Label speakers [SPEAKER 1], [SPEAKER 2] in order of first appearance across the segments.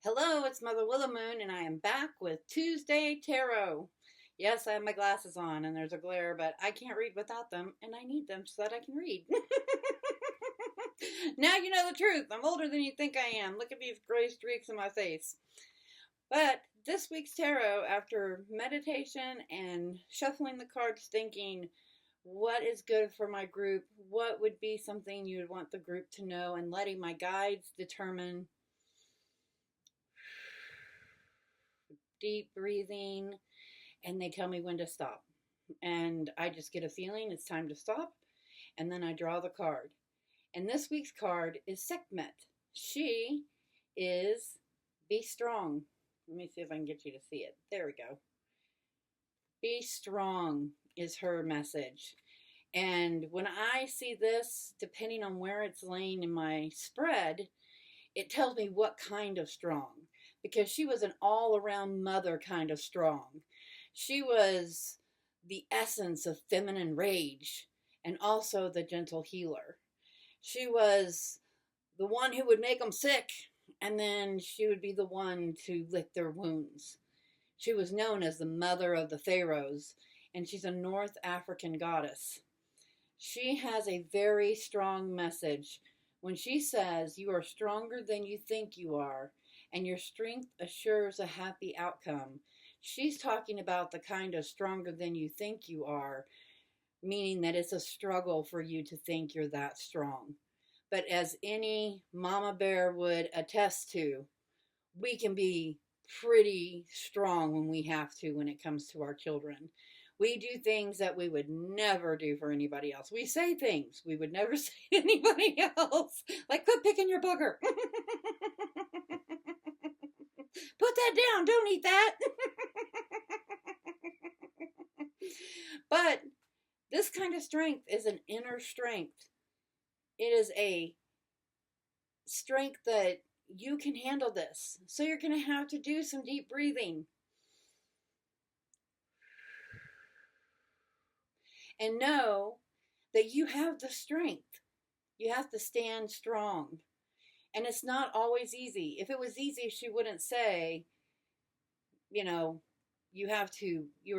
[SPEAKER 1] Hello, it's Mother Willow Moon, and I am back with Tuesday Tarot. Yes, I have my glasses on, and there's a glare, but I can't read without them, and I need them so that I can read. Now you know the truth. I'm older than you think I am. Look at these gray streaks in my face. But this week's tarot, after meditation and shuffling the cards, thinking, what is good for my group? What would be something you would want the group to know? And letting my guides determine. Deep breathing, and they tell me when to stop. And I just get a feeling it's time to stop, and then I draw the card. And this week's card is Sekhmet. She is be strong. Let me see if I can get you to see it. There we go. Be strong is her message. And when I see this, depending on where it's laying in my spread, it tells me what kind of strong. Because she was an all-around mother kind of strong. She was the essence of feminine rage and also the gentle healer. She was the one who would make them sick, and then she would be the one to lick their wounds. She was known as the mother of the pharaohs, and she's a North African goddess. She has a very strong message when she says, you are stronger than you think you are, and your strength assures a happy outcome. She's talking about the kind of stronger than you think you are, meaning that it's a struggle for you to think you're that strong. But as any mama bear would attest to, we can be pretty strong when we have to when it comes to our children. We do things that we would never do for anybody else. We say things we would never say to anybody else. Like, quit picking your booger. Put that down. Don't eat that. But this kind of strength is an inner strength. It is a strength that you can handle this. So you're going to have to do some deep breathing. And know that you have the strength. You have to stand strong. And it's not always easy. If it was easy, she wouldn't say, you're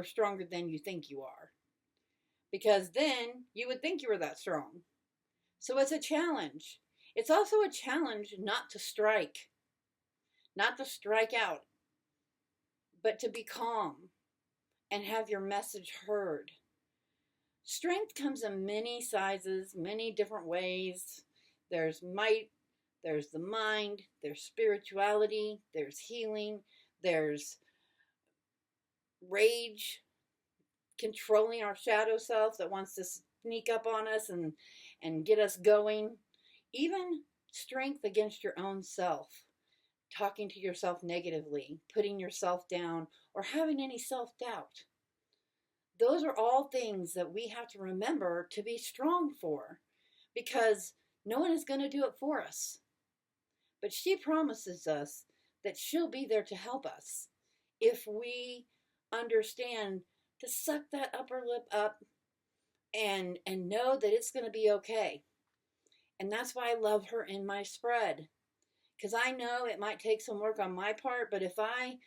[SPEAKER 1] stronger than you think you are. Because then you would think you were that strong. So it's a challenge. It's also a challenge not to strike out, but to be calm and have your message heard. Strength comes in many sizes, many different ways. There's might, there's the mind, there's spirituality, there's healing, there's rage, controlling our shadow self that wants to sneak up on us and get us going. Even strength against your own self, talking to yourself negatively, putting yourself down, or having any self-doubt. Those are all things that we have to remember to be strong for, because no one is going to do it for us. But she promises us that she'll be there to help us if we understand to suck that upper lip up and know that it's going to be okay. And that's why I love her in my spread. Because I know it might take some work on my part, but if I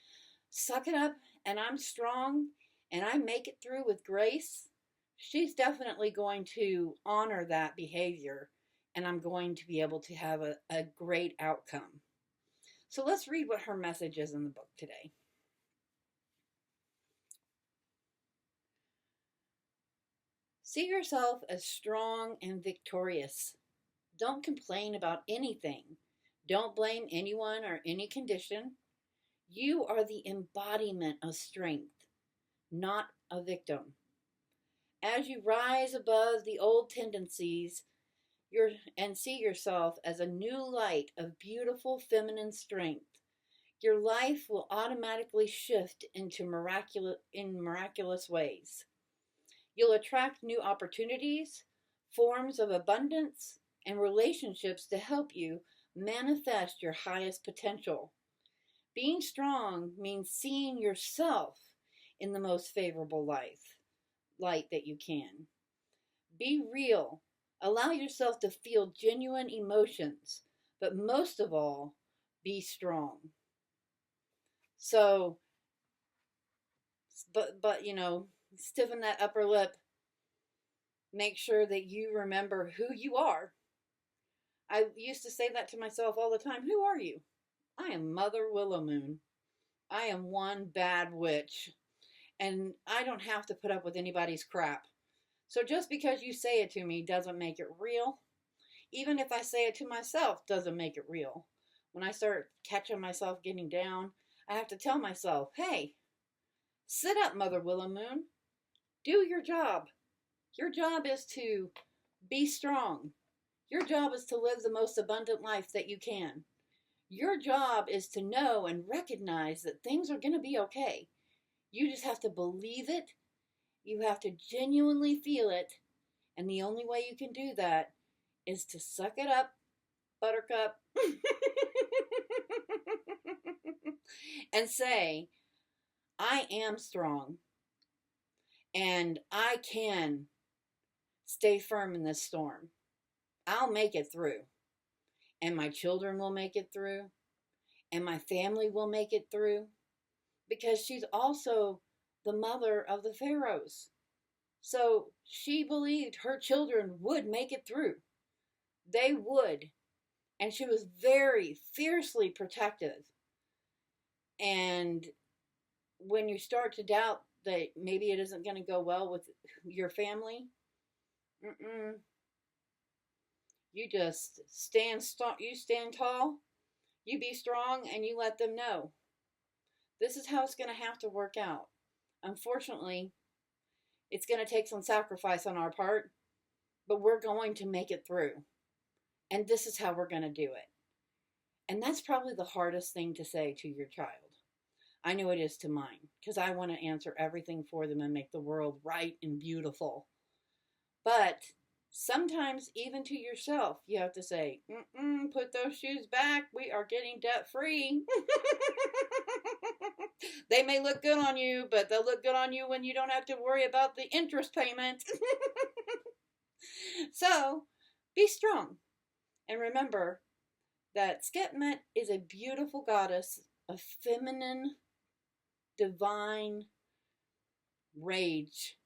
[SPEAKER 1] suck it up and I'm strong and I make it through with grace, she's definitely going to honor that behavior, and I'm going to be able to have a great outcome. So let's read what her message is in the book today. See yourself as strong and victorious. Don't complain about anything. Don't blame anyone or any condition. You are the embodiment of strength, not a victim. As you rise above the old tendencies and see yourself as a new light of beautiful feminine strength, your life will automatically shift into miraculous ways. You'll attract new opportunities, forms of abundance, and relationships to help you manifest your highest potential. Being strong means seeing yourself in the most favorable light that you can. Be real. Allow yourself to feel genuine emotions, but most of all, be strong. So, but stiffen that upper lip. Make sure that you remember who you are. I used to say that to myself all the time. Who are you? I am Mother Willow Moon. I am one bad witch. And I don't have to put up with anybody's crap. So just because you say it to me doesn't make it real. Even if I say it to myself, doesn't make it real. When I start catching myself getting down, I have to tell myself, hey, sit up, Mother Willow Moon. Do your job. Your job is to be strong. Your job is to live the most abundant life that you can. Your job is to know and recognize that things are going to be okay. You just have to believe it. You have to genuinely feel it. And the only way you can do that is to suck it up, Buttercup, and say, I am strong and I can stay firm in this storm. I'll make it through, and my children will make it through, and my family will make it through, because she's also the mother of the pharaohs. So she believed her children would make it through. They would. And she was very fiercely protective. And when you start to doubt that maybe it isn't going to go well with your family, you just stand tall, you be strong, and you let them know. This is how it's going to have to work out. Unfortunately, it's going to take some sacrifice on our part, but we're going to make it through. And this is how we're going to do it. And that's probably the hardest thing to say to your child. I know it is to mine, because I want to answer everything for them and make the world right and beautiful. But sometimes, even to yourself, you have to say, put those shoes back. We are getting debt free. They may look good on you, but they'll look good on you when you don't have to worry about the interest payment. So, be strong. And remember that Sekhmet is a beautiful goddess of feminine, divine rage.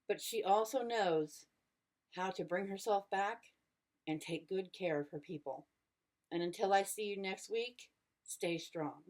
[SPEAKER 1] But she also knows how to bring herself back and take good care of her people. And until I see you next week, stay strong.